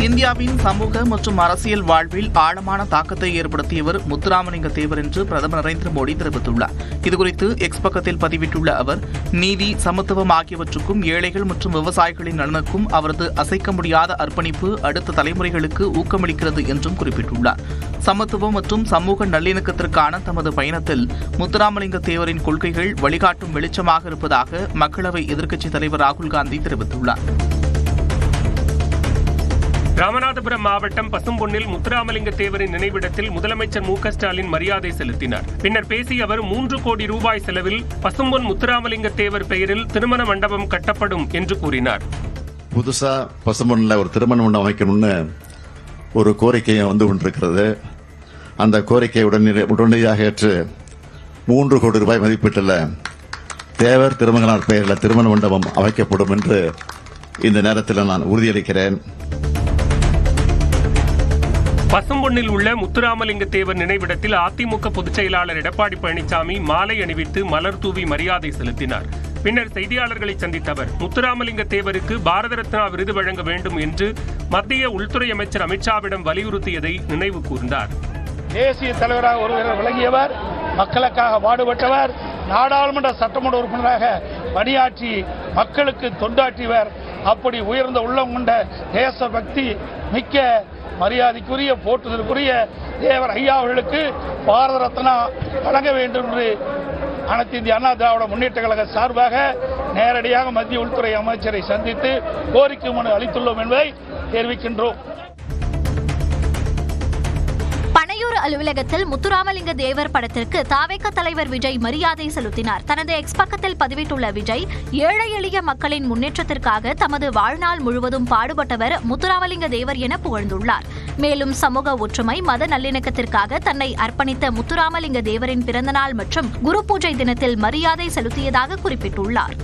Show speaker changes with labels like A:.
A: இந்தியாவின் சமூக மற்றும் அரசியல் வாழ்வில் ஆழமான தாக்கத்தை ஏற்படுத்தியவர் முத்துராமலிங்க தேவர் என்று பிரதமர் நரேந்திர மோடி தெரிவித்துள்ளார். இதுகுறித்து எக்ஸ் பக்கத்தில் பதிவிட்டுள்ள அவர், நீதி, சமத்துவம் ஆகியவற்றுக்கும் ஏழைகள் மற்றும் விவசாயிகளின் நலனுக்கும் அவரது அசைக்க முடியாத அர்ப்பணிப்பு அடுத்த தலைமுறைகளுக்கு ஊக்கமளிக்கிறது என்றும் குறிப்பிட்டுள்ளார். சமத்துவம் மற்றும் சமூக நல்லிணக்கத்திற்கான தமது பயணத்தில் முத்துராமலிங்க தேவரின் கொள்கைகள் வழிகாட்டும் வெளிச்சமாக இருப்பதாக மக்களவை எதிர்க்கட்சித் தலைவர் ராகுல் காந்தி தெரிவித்துள்ளார்.
B: ராமநாதபுரம் மாவட்டம் பசும்பொன்னில் முத்துராமலிங்க தேவரின் நினைவிடத்தில் முதலமைச்சர் மு.க.ஸ்டாலின் மரியாதை செலுத்தினார். பின்னர் பேசிய அவர் 3 கோடி ரூபாய் செலவில் பசும்பொன் முத்துராமலிங்க தேவர் பெயரில் திருமண மண்டபம் கட்டப்படும் என்று கூறினார்.
C: புதுசா பசும்பொன்னில் ஒரு திருமண மண்டபம் அமைக்கணும்னு ஒரு கோரிக்கையை வந்து கொண்டிருக்கிறது. அந்த கோரிக்கையை உடனடியாக ஏற்று 3 கோடி ரூபாய் மதிப்பீட்டில் தேவர் திருமகனார் பெயரில் திருமண மண்டபம் அமைக்கப்படும் என்று இந்த நேரத்தில் நான் உறுதியளிக்கிறேன்.
B: பசும்பொன்னில் உள்ள முத்துராமலிங்க தேவர் நினைவிடத்தில் அதிமுக பொதுச் செயலாளர் எடப்பாடி பழனிசாமி மாலை அணிவித்து மலர் தூவி மரியாதை செலுத்தினார். பின்னர் செய்தியாளர்களை சந்தித்த அவர், முத்துராமலிங்க தேவருக்கு பாரத ரத்னா விருது வழங்க வேண்டும் என்று மத்திய உள்துறை அமைச்சர் அமித்ஷாவிடம் வலியுறுத்தியதை நினைவு கூர்ந்தார்.
D: தேசிய தலைவராக ஒருவர் விளங்கியவர், மக்களுக்காக பாடுபட்டவர், நாடாளுமன்ற சட்டமன்ற உறுப்பினராக பணியாற்றி மக்களுக்கு தொண்டாற்றியவர். அப்படி உயர்ந்த உள்ளம் கொண்ட தேசபக்தி மிக்க மரியாதைக்குரிய போற்றுதலுக்குரிய தேவர் ஐயா அவர்களுக்கு பாரத ரத்னா வழங்க வேண்டும் என்று அனைத்து இந்திய அண்ணா திராவிட முன்னேற்ற கழக சார்பாக நேரடியாக மத்திய உள்துறை அமைச்சரை சந்தித்து கோரிக்கை மனு அளித்துள்ளோம் என்பதை தெரிவிக்கின்றோம்.
E: பனையூர் அலுவலகத்தில் முத்துராமலிங்க தேவர் படத்திற்கு தாவேக தலைவர் விஜய் மரியாதை செலுத்தினார். தனது எக்ஸ் பக்கத்தில் பதிவிட்டுள்ள விஜய், ஏழை எளிய மக்களின் முன்னேற்றத்திற்காக தமது வாழ்நாள் முழுவதும் பாடுபட்டவர் முத்துராமலிங்க தேவர் என புகழ்ந்துள்ளார். மேலும் சமூக ஒற்றுமை, மத நல்லிணக்கத்திற்காக தன்னை அர்ப்பணித்த முத்துராமலிங்க தேவரின் பிறந்தநாள் மற்றும் குரு பூஜை தினத்தில் மரியாதை செலுத்தியதாக குறிப்பிட்டுள்ளார்.